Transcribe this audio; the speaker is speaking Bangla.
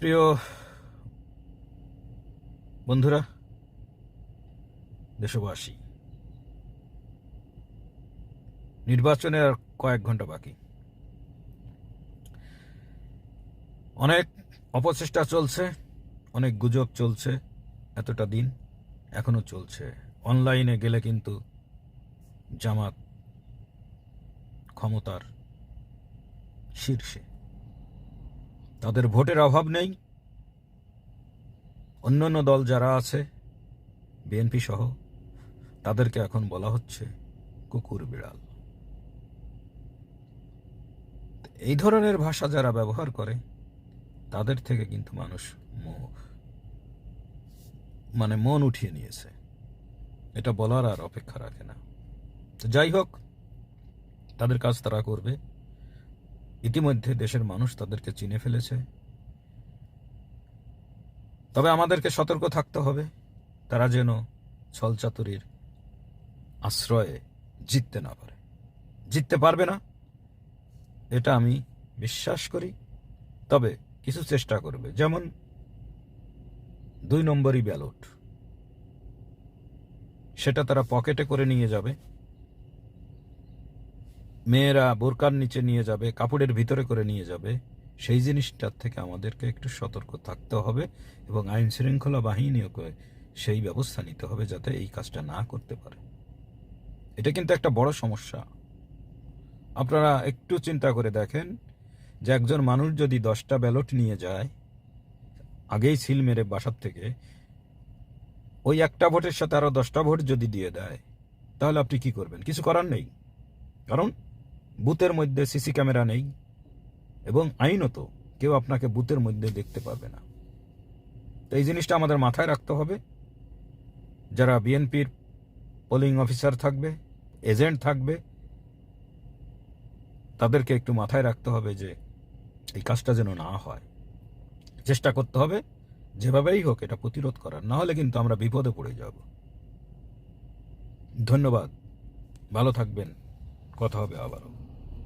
প্রিয় বন্ধুরা, দেশবাসী, নির্বাচনের আর কয়েক ঘন্টা বাকি। অনেক অপচেষ্টা চলছে, অনেক গুজব চলছে, এতটা দিন এখনো চলছে। অনলাইনে গেলে কিন্তু জামাত ক্ষমতার শীর্ষে, তাদের ভোটের অভাব নেই। অন্যান্য দল যারা আছে, বিএনপি সহ, তাদেরকে এখন বলা হচ্ছে কুকুর বিড়াল। এই ধরনের ভাষা যারা ব্যবহার করে, তাদের থেকে কিন্তু মানুষ মন উঠিয়ে নিয়েছে। এটা বলার আর অপেক্ষা রাখে না। তো যাই হোক, তাদের কাজ তারা করবে। ইতিমধ্যে দেশের মানুষ তাদেরকে চিনে ফেলেছে। তবে আমাদেরকে সতর্ক থাকতে হবে, তারা যেন ছলচাতুরির আশ্রয়ে জিততে না পারে। জিততে পারবে না, এটা আমি বিশ্বাস করি। তবে কিছু চেষ্টা করবে, যেমন 2 নম্বরই ব্যালট, সেটা তারা পকেটে করে নিয়ে যাবে, মেয়েরা বোরকার নিচে নিয়ে যাবে, কাপড়ের ভিতরে করে নিয়ে যাবে। সেই জিনিসটার থেকে আমাদেরকে একটু সতর্ক থাকতে হবে এবং আইন শৃঙ্খলা বাহিনীকে সেই ব্যবস্থা নিতে হবে যাতে এই কাজটা না করতে পারে। এটা কিন্তু একটা বড় সমস্যা। আপনারা একটু চিন্তা করে দেখেন যে একজন মানুষ যদি 10টা ব্যালট নিয়ে যায়, আগেই সিল মেরে বাসার থেকে, ওই একটা ভোটের সাথে আরো 10টা ভোট যদি দিয়ে দেয়, তাহলে আপনি কি করবেন? কিছু করার নেই, কারণ বুথের মধ্যে সিসি ক্যামেরা নেই এবং আইনত কেউ আপনাকে বুথের মধ্যে দেখতে পাবে না। তো এই জিনিসটা আমাদের মাথায় রাখতে হবে। যারা বিএনপির পোলিং অফিসার থাকবে, এজেন্ট থাকবে, তাদেরকে একটু মাথায় রাখতে হবে যে এই কাজটা যেন না হয়। চেষ্টা করতে হবে যেভাবেই হোক এটা প্রতিরোধ করার, না হলে কিন্তু আমরা বিপদে পড়ে যাব। ধন্যবাদ, ভালো থাকবেন, কথা হবে আবারও।